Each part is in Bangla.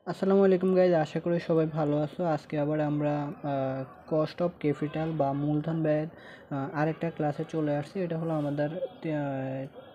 আসসালামু আলাইকুম গাইজ, আশা করি সবাই ভালো আছো। আজকে আবার আমরা কস্ট অফ ক্যাপিটাল বা মূলধন ব্যয়ের আরেকটা ক্লাসে চলে আসছি। এটা হলো আমাদের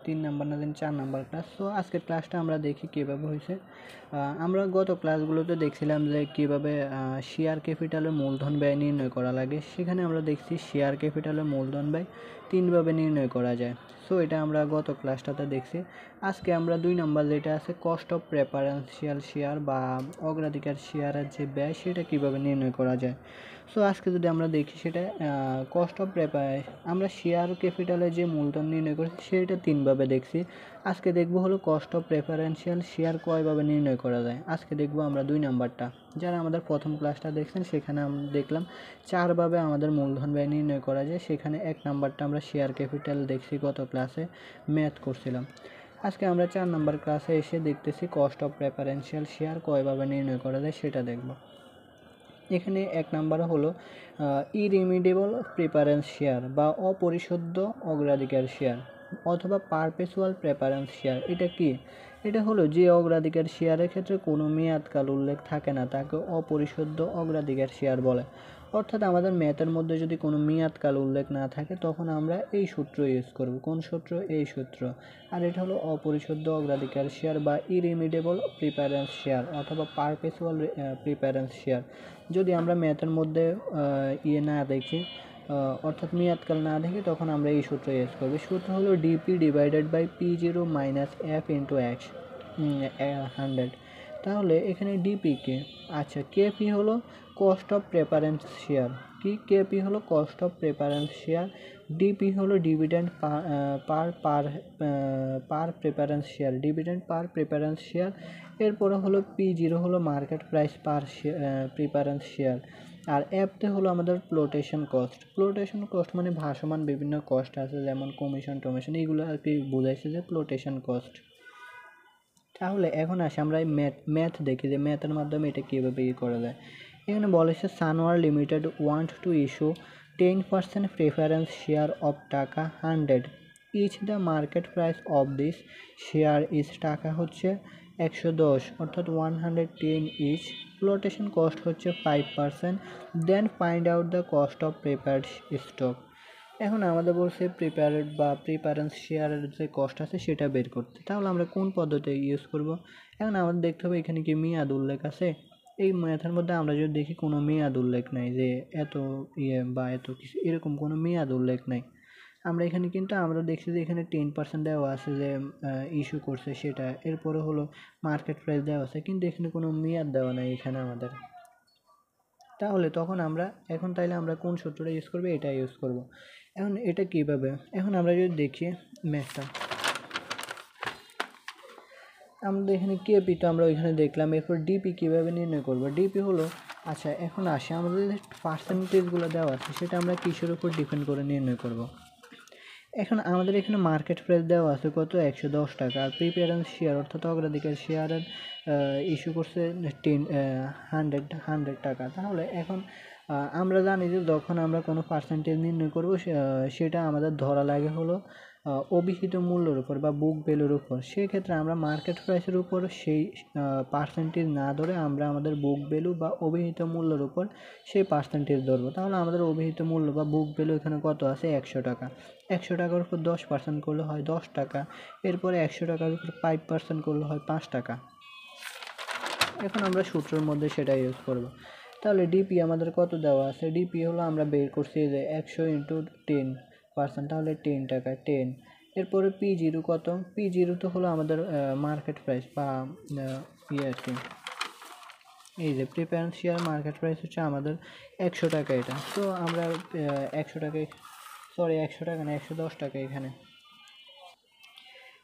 3 নাম্বার না 4 নাম্বার ক্লাস। তো আজকের ক্লাসটা আমরা দেখি কীভাবে হয়েছে। আমরা গত ক্লাসগুলোতে দেখছিলাম যে কীভাবে শেয়ার ক্যাপিটালের মূলধন ব্যয় নির্ণয় করা লাগে। সেখানে আমরা দেখছি শেয়ার ক্যাপিটালের মূলধন ব্যয় 3ভাবে নির্ণয় করা যায়। সো এটা আমরা গত ক্লাসটাতে দেখছি। আজকে আমরা 2 নাম্বার যেটা আছে কস্ট অফ প্রেফারেন্সিয়াল শেয়ার বা অগ্রাধিকার শেয়ারের যে ব্যয় সেটা কীভাবে নির্ণয় করা যায়। সো আজকে যদি আমরা দেখি সেটা কস্ট অফ আমরা শেয়ার ক্যাপিটালে যে মূলধন নির্ণয় করছি সেটা 3ভাবে দেখছি। আজকে দেখবো হলো কস্ট অফ প্রেফারেন্সিয়াল শেয়ার কয়ভাবে নির্ণয় করা যায়। আজকে দেখবো আমরা 2 নাম্বারটা। যারা আমাদের প্রথম ক্লাসটা দেখছেন সেখানে আমরা দেখলাম 4ভাবে আমাদের মূলধন ব্যয় নির্ণয় করা যায়। সেখানে 1 নাম্বারটা আমরা শেয়ার ক্যাপিটাল দেখছি, গত ক্লাসে ম্যাথ করছিলাম। আজকে আমরা 4 নাম্বার ক্লাসে এসে দেখতেছি কস্ট অফ প্রেফারেন্সিয়াল শেয়ার কয়ভাবে নির্ণয় করা যায় সেটা দেখব। এখানে 1 নাম্বার হলো ইরিমিডিয়েবল প্রেফারেন্স শেয়ার বা অপরিশোধ্য অগ্রাধিকার শেয়ার অথবা পারপেচুয়াল প্রেফারেন্স শেয়ার। এটা কি? এটা হলো যে অগ্রাধিকার শেয়ারের ক্ষেত্রে কোনো মেয়াদকাল উল্লেখ থাকে না তাকে অপরিশোধ্য অগ্রাধিকার শেয়ার বলে। অর্থাৎ আমাদের ম্যাথের মধ্যে যদি কোনো মেয়াদকাল উল্লেখ না থাকে তখন আমরা এই সূত্র ইউজ করব। কোন সূত্র? এই সূত্র। আর এটা হলো অপরিশোধ্য অগ্রাধিকার শেয়ার বা ইরিমিডিয়েবল প্রিফারেন্স শেয়ার অথবা পারপেচুয়াল প্রিফারেন্স শেয়ার। যদি আমরা ম্যাথের মধ্যে না দেখি, অর্থাৎ মেয়াদকাল না দেখি, তখন আমরা এই সূত্র ইউজ করব। সূত্র হলো DP divided by P0 minus F into X 100। তাহলে এখানে ডিপি কে, আচ্ছা কেপি হলো কস্ট অফ প্রেফারেন্স শেয়ার। কি কেপি হলো cost of preference share, DP হলো dividend per preference share, dividend per preference share. এরপরে হলো P0 হলো market price per preference share. আর এফতে হলো আমাদের ফ্লোটেশন কস্ট। ফ্লোটেশন কস্ট মানে ভাসমান বিভিন্ন কস্ট আছে, যেমন কমিশন টমিশন, এইগুলো আর কি বোঝাইছে যে ফ্লোটেশন কস্ট। তাহলে এখন আসি আমরা ম্যাথ দেখি যে ম্যাথের মাধ্যমে এটা কীভাবে করা যায়। এখানে বলেছে Sanwar limited want to issue 10% preference share of taka 100 each the market price of this share is taka হচ্ছে 110, অর্থাৎ 110 ইচ। ফ্লোটেশন কস্ট হচ্ছে 5%। Then find out the cost of preferred stock. এখন আমাদের বলছে প্রিপেয়ার্ড বা প্রিফারেন্স শেয়ারের যে কস্ট আছে সেটা বের করতে। তাহলে আমরা কোন পদ্ধতি ইউজ করব? এখন আমাদের দেখতে হবে এখানে কি মেয়াদ উল্লেখ আছে। এই ম্যাথের মধ্যে আমরা যদি দেখি কোনো মেয়াদ উল্লেখ নাই যে এত বা এত কিছু, এরকম কোনো মেয়াদ উল্লেখ নাই। আমরা এখানে কিন্তু আমরা দেখছি যে এখানে 10% দেওয়া আছে যে ইস্যু করছে সেটা। এরপরে হলো মার্কেট প্রাইস দেওয়া আছে, কিন্তু এখানে কোনো মেয়াদ দেওয়া নাই এখানে আমাদের। তাহলে তখন আমরা তাইলে আমরা কোন সূত্রটা ইউজ করবো? এটা ইউজ করব। এখন এটা কীভাবে, এখন আমরা যদি দেখি ম্যাথটা, আমাদের এখানে কেপি তো আমরা ওইখানে দেখলাম। এরপর ডিপি কীভাবে নির্ণয় করবো? ডিপি হলো, আচ্ছা এখন আসে আমাদের যে পার্সেন্টেজগুলো দেওয়া আছে সেটা আমরা কিসের উপর ডিপেন্ড করে নির্ণয় করব। এখন আমাদের এখানে মার্কেট প্রাইস দেওয়া আছে কত? 110 টাকা। আর প্রিফারেন্স শেয়ার অর্থাৎ অগ্রাধিকার শেয়ারের ইস্যু করছে 100 টাকা। তাহলে এখন আমরা জানি যে যখন আমরা কোনো পার্সেন্টেজ নির্ণয় করব সেটা আমাদের ধরা লাগে হলো অভিহিত মূল্যের উপর বা বুক ভ্যালুর উপর। সেক্ষেত্রে আমরা মার্কেট প্রাইসের উপর সেই পার্সেন্টেজ না ধরে আমরা আমাদের বুক ভ্যালু বা অভিহিত মূল্যের উপর সেই পার্সেন্টেজ ধরবো। তাহলে আমাদের অভিহিত মূল্য বা বুক ভ্যালু এখানে কত আছে? 100 টাকা। 100 টাকার উপর 10% করলে হয় 10 টাকা। এরপরে 100 টাকার উপর 5% করলে হয় 5 টাকা। এখন আমরা সূত্রের মধ্যে সেটা ইউজ করব। তাহলে ডিপি আমাদের কত দেওয়া আছে? ডিপি হলো আমরা বের করছি যে 100 ইন্টু 10%, তাহলে 10 টাকা 10। এরপরে P0 কত? P0 তো হলো আমাদের মার্কেট প্রাইস বা আর কি, এই যে প্রিফারেন্স শেয়ার মার্কেট প্রাইস হচ্ছে আমাদের 100 টাকা। এটা তো আমরা 100 টাকায়, সরি 100 টাকা না 110 টাকা। এখানে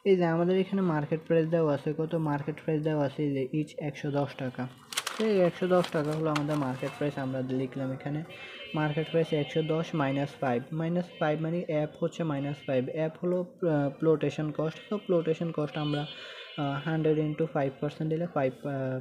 এই যে আমাদের এখানে মার্কেট প্রাইস দেওয়া আছে কত? মার্কেট প্রাইস দেওয়া আছে এই যে ইচ 110 টাকা। এই 110 টাকা হলো আমাদের মার্কেট প্রাইস। আমরা লিখলাম এখানে মার্কেট প্রাইস 110 -5 মানে অ্যাপ হচ্ছে -5। অ্যাপ হলো ফ্লোটেশন কস্ট। তো ফ্লোটেশন কস্ট আমরা 100 ইন্টু 5% দিলে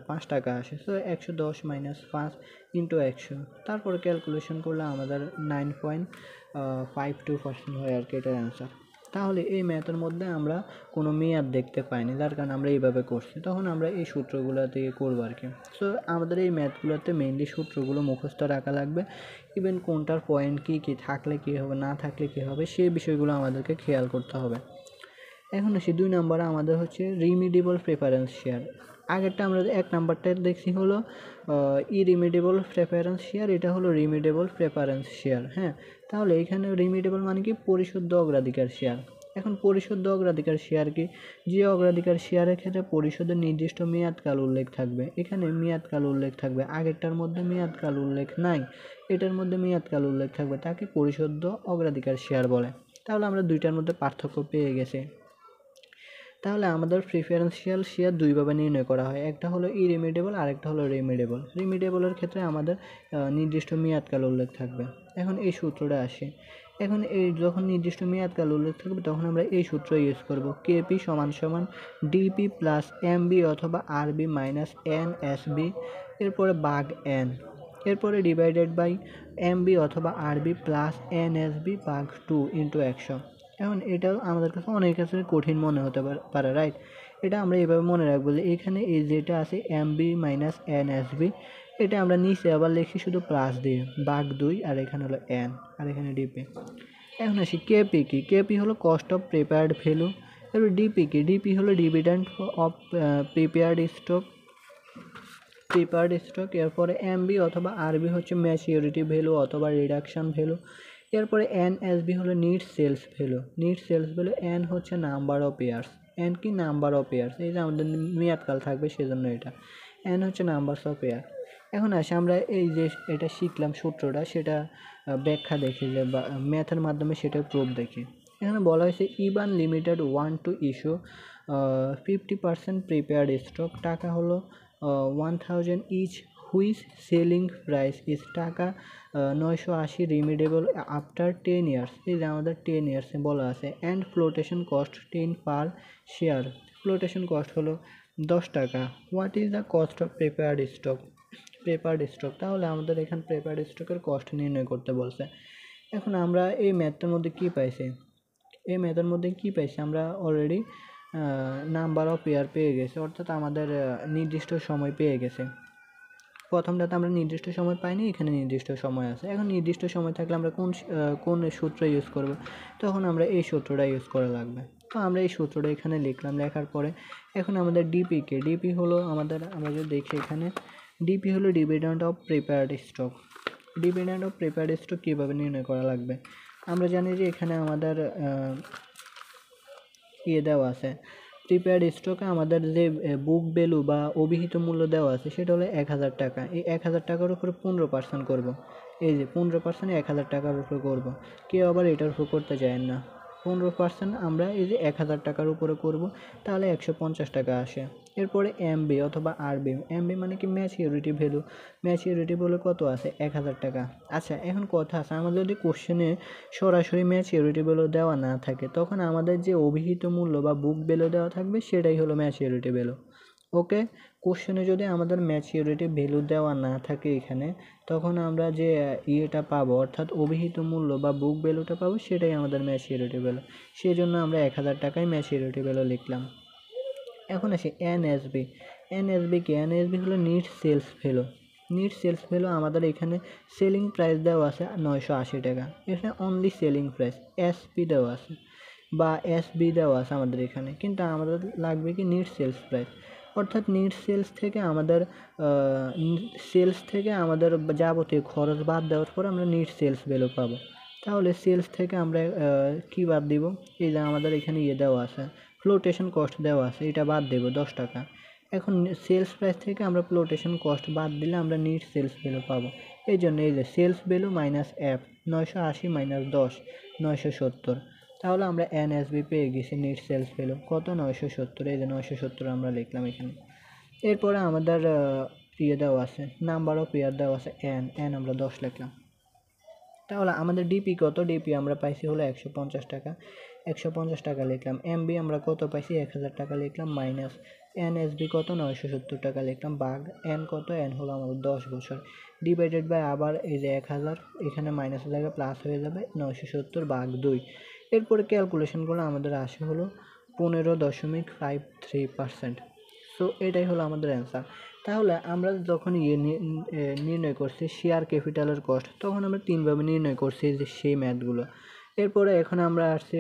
5 টাকা আসে। সো 110 - 5 ইন্টু 100, তারপরে ক্যালকুলেশন করলে আমাদের 9.52% হয় আর কি, এটার অ্যান্সার। তাহলে এই ম্যাথের মধ্যে আমরা কোনো মেয়াদ দেখতে পাইনি, যার কারণে আমরা এইভাবে করছি। তখন আমরা এই সূত্রগুলো দিয়ে করবো আর কি। সো আমাদের এই ম্যাথগুলোতে মেইনলি সূত্রগুলো মুখস্থ রাখা লাগবে। ইভেন কোনটার পয়েন্ট কী কী থাকলে কী হবে, না থাকলে কী হবে, সেই বিষয়গুলো আমাদেরকে খেয়াল করতে হবে। এখন আসি 2 নম্বরে আমাদের হচ্ছে রিমিডিয়েবল প্রেফারেন্স শেয়ার। আগেরটা আমরা 1 নাম্বারটা দেখছি হলো ইরিমিডিয়েবল প্রেফারেন্স শেয়ার, এটা হলো রিমিডিয়েবল প্রেফারেন্স শেয়ার। হ্যাঁ, তাহলে এখানে রিমিডিয়েবল মানে কি, পরিশুদ্ধ অগ্রাধিকার শেয়ার। এখন পরিশুদ্ধ অগ্রাধিকার শেয়ার কি, যে অগ্রাধিকার শেয়ারের ক্ষেত্রে পরিশোধের নির্দিষ্ট মেয়াদকাল উল্লেখ থাকবে। এখানে মেয়াদকাল উল্লেখ থাকবে, আগেরটার মধ্যে মেয়াদকাল উল্লেখ নাই, এটার মধ্যে মেয়াদকাল উল্লেখ থাকবে, তাকে পরিশুদ্ধ অগ্রাধিকার শেয়ার বলে। তাহলে আমরা দুইটার মধ্যে পার্থক্য পেয়ে গেছি। তাহলে আমাদের প্রিফারেন্সিয়াল শেয়ার দুইভাবে নির্ণয় করা হয়, একটা হলো ইরিমিডিয়েবল আর একটা হলো রিমিডিয়েবল। রিমিডিয়েবলের ক্ষেত্রে আমাদের নির্দিষ্ট মেয়াদকাল উল্লেখ থাকবে। এখন এই সূত্রটা আসে, এখন এই যখন নির্দিষ্ট মেয়াদকাল উল্লেখ থাকবে তখন আমরা এই সূত্র ইউজ করব, কেপি সমান সমান ডিপি প্লাস এমবি অথবা আরবি মাইনাস এন এসবি, এরপরে বাগ এন, এরপরে ডিভাইডেড বাই এমবি অথবা আরবি প্লাস এনএসবি বাগ 2 ইন্টু 100। এখন এটাও আমাদের কাছে অনেক কাছে কঠিন মনে হতে পারে, রাইট? এটা আমরা এইভাবে মনে রাখবো যে এখানে এই যেটা আছে এমবি মাইনাস এনএসবি, এটা আমরা নিচে আবার লিখি শুধু প্লাস দিয়ে বাগ 2, আর এখানে হলো এন, আর এখানে ডিপি। এখন আসি কেপি কি, কেপি হলো কস্ট অফ প্রিপেয়ার্ড ভ্যালু। এবার ডিপি কি, ডিপি হলো ডিভিডেন্ড অফ প্রিপেয়ার্ড স্টক। এরপরে এমবি অথবা আরবি হচ্ছে ম্যাচিউরিটি ভ্যালু অথবা রিডাকশান ভ্যালু। এরপরে এনএসবি হলো নিট সেলস ভ্যালু। এন হচ্ছে নাম্বার অফ ইয়ার্স, এন কি নাম্বার অফ ইয়ার্স, এই যে আমাদের মেয়াদকাল থাকবে সেজন্য এটা। এন হচ্ছে নাম্বারস অফ ইয়ার। এখন আসে আমরা এই যে এটা শিখলাম সূত্রটা, সেটা ব্যাখ্যা দেখি যে বা ম্যাথের মাধ্যমে সেটা প্রুফ দেখি। এখানে বলা হয়েছে ইবান limited want to issue 50% preferred stock, টাকা হলো 1000 each, which selling price is টাকা 980 রিমিডেবল আফটার 10 ইয়ার্স, এই যে আমাদের 10 ইয়ার্সে বলা আছে। And flotation cost 10 per share, flotation cost হলো 10 টাকা। What is the cost of preferred stock, তাহলে আমাদের এখানে প্রিপেয়ার্ড স্টকের কস্ট নির্ণয় করতে বলছে। এখন আমরা এই ম্যাথটার মধ্যে কি পাইছি, আমরা অলরেডি নাম্বার অফ ইয়ার পেয়ে গেছি, অর্থাৎ আমাদের নির্দিষ্ট সময় পেয়ে গেছে। প্রথমটাতে আমরা নির্দিষ্ট সময় পাইনি, এখানে নির্দিষ্ট সময় আছে। এখন নির্দিষ্ট সময় থাকলে আমরা কোন সূত্র ইউজ করব, তখন আমরা এই সূত্রটা ইউজ করা লাগবে। তো আমরা এই সূত্রটা এখানে লিখলাম, লেখার পরে এখন আমাদের ডিপি হলো আমাদের, আমরা যদি দেখি এখানে ডিপি হলো ডিভিডেন্ড অফ প্রিপেয়ার্ড স্টক। কীভাবে নির্ণয় করা লাগবে, আমরা জানি যে এখানে আমাদের দেওয়া আছে প্রিপেয়ার্ড স্টকে আমাদের যে বুক ভ্যালু বা অভিহিত মূল্য দেওয়া আছে সেটা হলো 1000 টাকা। এই 1000 টাকার উপরে 15% করব, এই যে 15% 1000 টাকার উপরে করব। কেউ আবার এটার উপর করতে চায় না, 15% আমরা এই যে 1000 টাকার উপরে করব, তাহলে 150 টাকা আসে। এরপরে এমবি অথবা আরবি, এমবি মানে কি ম্যাচিউরিটি ভ্যালু কত আছে 1000 টাকা। আচ্ছা, এখন কথা আছে, আমাদের যদি কোশ্চেনে সরাসরি ম্যাচিউরিটি ভ্যালু দেওয়া না থাকে, তখন আমাদের যে অভিহিত মূল্য বা বুক ভ্যালু দেওয়া থাকবে সেটাই হলো ম্যাচিউরিটি ভ্যালু। ওকে, কোশ্চেনে যদি আমাদের ম্যাচিউরিটি ভ্যালু দেওয়া না থাকে এখানে, তখন আমরা যে ইয়েটা পাবো, অর্থাৎ অভিহিত মূল্য বা বুক ভ্যালুটা পাবো, সেটাই আমাদের ম্যাচিউরিটি ভ্যালু। সেই জন্য আমরা 1000 টাকায় ম্যাচিউরিটি ভ্যালু লিখলাম। এখন আসি এনএসবি কি, এনএসবি হলো নিট সেলস ভ্যালু। আমাদের এখানে সেলিং প্রাইস দেওয়া আছে 980 টাকা, এখানে অনলি সেলিং প্রাইস, এসপি দেওয়া আছে বা এসবি দেওয়া আছে আমাদের এখানে, কিন্তু আমাদের লাগবে কি নিট সেলস প্রাইস, অর্থাৎ নিট সেলস থেকে আমাদের যাবতীয় খরচ বাদ দেওয়ার পর আমরা নিট সেলস ভ্যালু পাবো। তাহলে সেলস থেকে আমরা কী বাদ দিব, এই যে আমাদের এখানে দেওয়া আছে ফ্লোটেশন কস্ট দেওয়া আছে, এটা বাদ দেবো 10 টাকা। এখন সেলস প্রাইস থেকে আমরা ফ্লোটেশন কস্ট বাদ দিলে আমরা নিট সেলস ভ্যালু পাবো। এই জন্য এই যে sales value minus F, 980 minus 10, 970। তাহলে আমরা এনএসবি পেয়ে গেছি, নিট সেলস ভ্যালু কত 970, এই যে 970 আমরা লিখলাম এখানে। এরপরে আমাদের দেওয়া আছে নাম্বার অফ ইয়ার দেওয়া আছে এন আমরা 10 লিখলাম। তাহলে আমাদের ডিপি কত, ডিপি আমরা পাইছি হলো 150 টাকা লিখলাম। এমবি আমরা কত পাইছি 1000 টাকা লিখলাম, মাইনাস এনএসবি কত 970 টাকা লিখলাম, বাগ এন কত, এন হলো আমাদের 10 বছর, ডিভাইডেড বাই আবার এই যে 1000, এখানে মাইনাস জায়গায় প্লাস হয়ে যাবে 970 বাগ 2। এরপরে ক্যালকুলেশনগুলো আমাদের আসে হলো 15.53%। সো এটাই হলো আমাদের অ্যান্সার। তাহলে আমরা যখন নির্ণয় করছি শেয়ার ক্যাপিটালের কস্ট, তখন আমরা তিনভাবে নির্ণয় করছি যে সেই ম্যাথগুলো। এরপরে এখন আমরা আসছি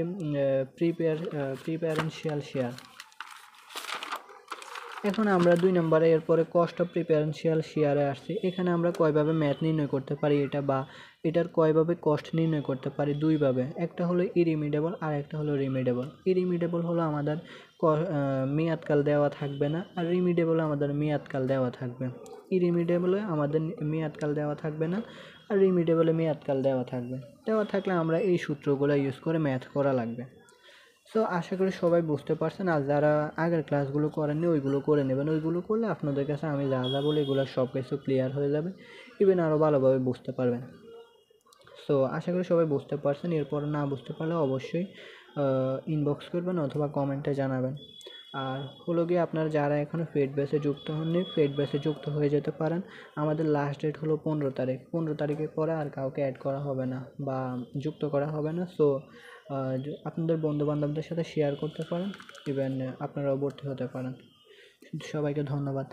প্রিফারেন্সিয়াল শেয়ার। এখন আমরা 2 নম্বরে এরপরে কস্ট অফ প্রিফারেন্সিয়াল শেয়ারে আসছি। এখানে আমরা কয়ভাবে ম্যাথ নির্ণয় করতে পারি এটা, বা এটার কয়ভাবে কস্ট নির্ণয় করতে পারি, দুইভাবে। একটা হলো ইরিমিডেবল আর একটা হলো রিমিডেবল। ইরিমিডেবল হলো আমাদের মেয়াদকাল দেওয়া থাকবে না, আর রিমিডেবলে আমাদের মেয়াদকাল দেওয়া থাকবে। ইরিমিডেবলে আমাদের মেয়াদকাল দেওয়া থাকবে না, আর রিমিডেবলে মেয়াদকাল দেওয়া থাকবে। দেওয়া থাকলে আমরা এই সূত্রগুলো ইউজ করে ম্যাথ করা লাগবে। সো আশা করি সবাই বুঝতে পারছেন, আর যারা আগের ক্লাসগুলো করেননি ওইগুলো করে নেবেন। ওইগুলো করলে আপনাদের কাছে আমি যা যা বলি এগুলো সব কিছু ক্লিয়ার হয়ে যাবে, ইভেন আরও ভালোভাবে বুঝতে পারবেন। সো আশা করি সবাই বুঝতে পারছেন। এরপর না বুঝতে পারলে অবশ্যই ইনবক্স করবেন অথবা কমেন্টে জানাবেন। আর হলো গিয়ে আপনারা যারা এখনও পেড ব্যাচে যুক্ত হননি, পেড ব্যাচে যুক্ত হয়ে যেতে পারেন। আমাদের লাস্ট ডেট হলো 15 তারিখ। 15 তারিখের পরে আর কাউকে অ্যাড করা হবে না বা যুক্ত করা হবে না। সো আপনাদের বন্ধুবান্ধবদের সাথে শেয়ার করতে পারেন, ইভেন আপনারাও ভর্তি হতে পারেন। সবাইকে ধন্যবাদ।